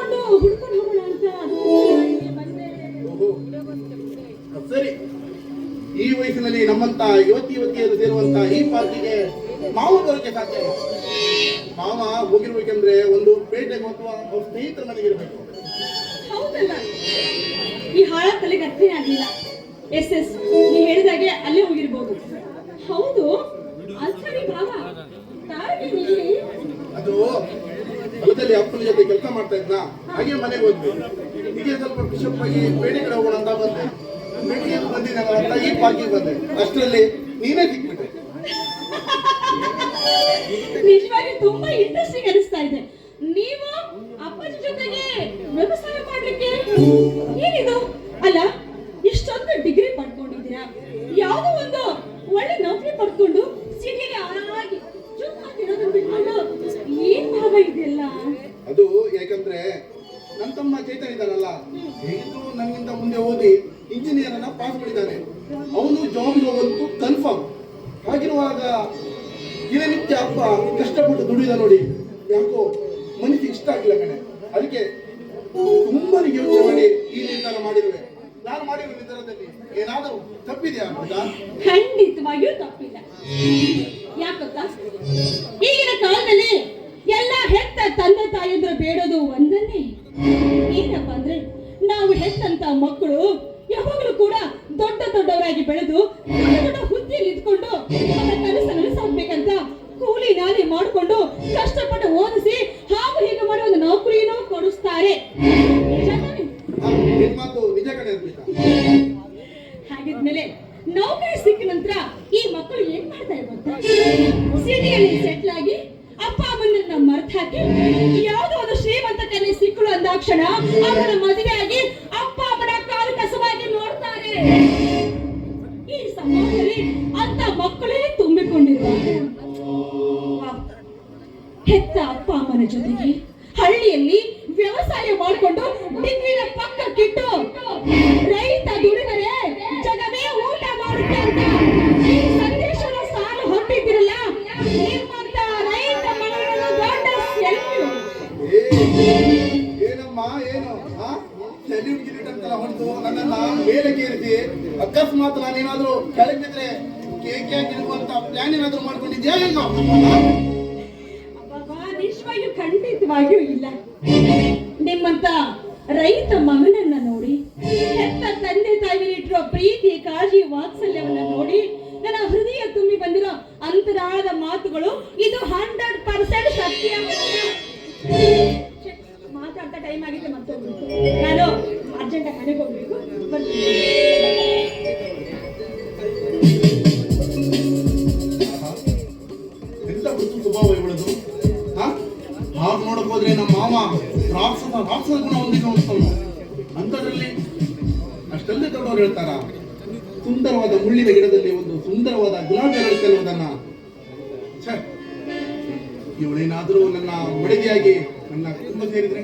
ಒಂದು ಹುಡ್ಕೊಂಡು ಹೋಗೋಣ ಅಂತ ಬಂದೆ. ಸರಿ, ಈ ವಯಸ್ಸಿನಲ್ಲಿ ನಮ್ಮಂತ ಯುವತಿಯರು ಸೇರುವಂತ ಈ ಪಾರ್ಟಿಗೆ ಮಾವ ಬರೋಕೆ ಸಾಧ್ಯ ಇಲ್ಲ. ಮಾವ ಹೋಗಿರ್ಬೇಕಂದ್ರೆ ಒಂದು ಪೇಟೆಗೆ ಅಥವಾ ಅವ್ರ ಸ್ನೇಹಿತರ ಮನೆಗೆ ಇರಬೇಕು. ಹೌದಲ್ಲ, ಈ ಹಾಳ ತಲೆಗೆ ಅರ್ಥನೇ ಆಗ್ಲಿಲ್ಲ. ಎಸ್ ನೀ ಹೇಳಿದಾಗೆ ಅಲ್ಲೇ ಹೋಗಿರ್ಬೋದು. ಹೌದು, ಅಂಥರಿ ಭಾವ ತಾರಕ್ಕೆ ಇಲ್ಲಿ ಅದು ಹೊಲದಲ್ಲಿ ಅಪ್ಪನ ಜೊತೆ ಕೆಲಸ ಮಾಡ್ತಾ ಇದ್ನ, ಹಾಗೆ ಮನೆಗೆ ಹೋದ್ವಿ. ಹೀಗೆ ಸ್ವಲ್ಪ ಬಿಷಪ್ ಆಗಿ ಪೇಟೆ ಕಡೆ ಹೋಗೋಣ ಅಂತ ಬಂದೆ. ಪೇಟೆಗೆ ಬಂದಿದ್ದಲ್ಲ ಅಂತ ಈ ಪಾರ್ಕಿಗೆ ಬಂದೆ. ಅಷ್ಟರಲ್ಲಿ ನೀನೇ ಸಿಕ್ಬಿಟ್ಟೆ. ನಿಜವಾಗಿ ತುಂಬಾ ಇಂಟ್ರೆಸ್ಟಿಂಗ್ ಅನಿಸ್ತಾ ಇದೆ. ನೀವು ಅಪ್ಪಾಜಿ ಜೊತೆಗೆ ವ್ಯವಸಾಯ ಮಾಡ್ಲಿಕ್ಕೆ ಏನಿದು? ಅಲ್ಲ, ಇಷ್ಟೊಂದು ಡಿಗ್ರಿ ಪಡ್ಕೊಂಡಿದ್ದೀರಾ, ಯಾವುದೋ ಒಂದು ಒಳ್ಳೆ ನೌಕರಿ ಪಡ್ಕೊಂಡು ಸಿಟಿಗೆ ಆರಾಮಾಗಿ ಚುಪ್ಪಾಗಿರೋದನ್ನ ಬಿಟ್ಕೊಂಡು ಏನ್ ಭಾವ ಇದೆಯಲ್ಲ? ಅದು ಯಾಕಂದ್ರೆ ನನ್ನ ತಮ್ಮ ಚೈತನ್ಯ ಇದ್ದಾನಲ್ಲ, ಹೇಗಿದ್ರು ನನ್ಗಿಂತ ಮುಂದೆ ಓದಿ ಇಂಜಿನಿಯರ್ ಅನ್ನ ಪಾಸ್ ಮಾಡಿದ್ದಾನೆ. ಅವನು ಜಾಬ್ ಹೋಗಂತೂ ಕನ್ಫರ್ಮ್. ಹಾಗಿರುವಾಗ ದಿನನಿತ್ಯ ಅಪ್ಪ ಕಷ್ಟಪಟ್ಟು ದುಡಿದ ನೋಡಿ ಯಾಕೋ ಮನಸ್ಸಿಗೆ ಇಷ್ಟ ಆಗಿಲ್ಲ ಕಣೆ. ಅದಕ್ಕೆ ತುಂಬಾ ಯೋಚನೆ ಮಾಡಿ ಈ ನಿರ್ಧಾರ ಮಾಡಿರುವೆ. ನಾನು ಮಾಡಿರುವ ನಿರ್ಧಾರದಲ್ಲಿ ಏನಾದರೂ ತಪ್ಪಿದೆಯಾ ಅಂತ? ಖಂಡಿತವಾಗಿಯೂ ತಪ್ಪಿಲ್ಲ. ಯಾಕೊತ್ತಾ, ಈಗಿನ ಕಾಲದಲ್ಲಿ ಎಲ್ಲ ಹೆತ್ತ ತಂದೆ ತಾಯಿಯಂದ್ರೆ ಬೇಡೋದು ಒಂದನ್ನೇ, ಏನಪ್ಪ ಅಂದ್ರೆ ನಾವು ಹೆತ್ತಂತ ಮಕ್ಕಳು ಯಾವಾಗಲೂ ಕೂಡ ದೊಡ್ಡವರಾಗಿ ಬೆಳೆದು ದೊಡ್ಡ ಹುದ್ದೆಯಲ್ಲಿ ಇದ್ಕೊಂಡು ಅವರ ಕನಸನ್ನು ಸಾಕ್ಬೇಕಂತ ಕೂಲಿ ನಾಲಿ ಮಾಡಿಕೊಂಡು ಕಷ್ಟಪಟ್ಟು ಓದಿಸಿ ಹಾಗೂ ಹೀಗೆ ಮಾಡಿ ಒಂದು ನೌಕರಿನೂ ಕೊಡಿಸ್ತಾರೆ. ನಿಜ ಕಡೆ ಹಾಗಿದ್ಮೇಲೆ ನೌಕರಿ ಸಿಕ್ಕ ನಂತರ ಈ ಮಕ್ಕಳು ಏನ್ ಮಾಡ್ತಾ ಇರ್ಬೋದು? ಸಿಟಿಯಲ್ಲಿ ಸೆಟ್ಲ್ ಆಗಿ ಅಪ್ಪ ಅಮ್ಮನ ಮರ್ತ್ ಹಾಕಿ ಯಾವುದೋ ಒಂದು ಶ್ರೀಮಂತ ಕನ್ಯೆ ಸಿಕ್ಕಳು ಅಂದಾಕ್ಷಣ ಅವರ ಮದುವೆ ಆಗಿ ಅಪ್ಪ ಅಮ್ಮನ ಕಾಲು ಕಸವಾಗಿ ನೋಡ್ತಾರೆ. ಈ ಸಮಾಜದಲ್ಲಿ ಅಂತ ಮಕ್ಕಳೇ ತುಂಬಿಕೊಂಡಿರುವಾಗ ಹೆತ್ತ ಅಪ್ಪ ಅಮ್ಮನ ಜೊತೆಗೆ ಹಳ್ಳಿಯಲ್ಲಿ ವ್ಯವಸಾಯ ಮಾಡಿಕೊಂಡು ಡಿಗ್ರಿನ ಪಕ್ಕಕ್ಕಿಟ್ಟು ರೈತ ದುಡಿದರೆ ಜಗವೇ ಊಟ ಮಾಡುತ್ತೆ ಅಂತ ಈ ಸಂದೇಶದ ಸಾಲು ಹೊರಟಿದ್ದೀರಲ್ಲ, ನಿಮ್ಮಂತ ರೈತ ಮನೆಗಳನ್ನು ದೊಡ್ಡ ಏನಮ್ಮ ಏನು ಸೆಲ್ಯೂಟ್ ಗಿಲ್ಯೂಟ್ ಅಂತೆಲ್ಲ ಹೊಡೆದು ನನ್ನನ್ನ ಮೇಲೆ ಕೇರಿಸಿ ಅಕಸ್ಮಾತ್ ನಾನೇನಾದ್ರೂ ಕೆಳಗೆ ಬಿದ್ರೆ ಕೇಕ್ ಇಡುವಂತ ಪ್ಲಾನ್ ಏನಾದ್ರೂ ಮಾಡ್ಕೊಂಡಿದ್ಯಾ? ಏನು ನಿಜವಾಗಿಯೂ ಖಂಡಿತವಾಗಿಯೂ ಇಲ್ಲ. ನಿಮ್ಮಂತ ರೈತ ಮಗನನ್ನ ನೋಡಿ, ಹೆತ್ತ ತಂದೆ ತಾಯಿಗಳಿಟ್ಟಿರೋ ಪ್ರೀತಿ ಕಾಳಜಿ ವಾತ್ಸಲ್ಯವನ್ನ ನೋಡಿ ನನ್ನ ಹೃದಯ ತುಂಬಿ ಬಂದಿರೋ ಅಂತರಾಳದ ಮಾತುಗಳು ಇದು 100% ಸತ್ಯ. ಮಾತಾಡ್ತಾ ಟೈಮ್ ಆಗಿದೆ, ಮತ್ತೊಂದು ನಾನು ಅರ್ಜೆಂಟ್ ಮನೆಗೆ ಹೋಗ್ಬೇಕು. ಎಂತ ಗೊತ್ತು ಸ್ವಭಾವ ಇವಳದು. ಹಾಗೆ ನೋಡಕ್ ಹೋದ್ರೆ ನಮ್ಮ ಮಾಮ ರಾಕ್ಷಸ ಗುಣ ಹೊಂದಿದ್ದು ಅನ್ಸ್ತಾನು. ಅಂಥದ್ರಲ್ಲಿ ಅಷ್ಟಲ್ಲೇ ದೊಡ್ಡವರು ಹೇಳ್ತಾರ, ಸುಂದರವಾದ ಮುಳ್ಳಿನ ಗಿಡದಲ್ಲಿ ಒಂದು ಸುಂದರವಾದ ಗುಲಾಬಿ ಅರಳುತ್ತೆ ಅನ್ನೋದನ್ನ. ಇವಳೇನಾದ್ರೂ ನನ್ನ ಒಡಗೆಯಾಗಿ ನನ್ನ ಕುಟುಂಬ ಸೇರಿದ್ರೆ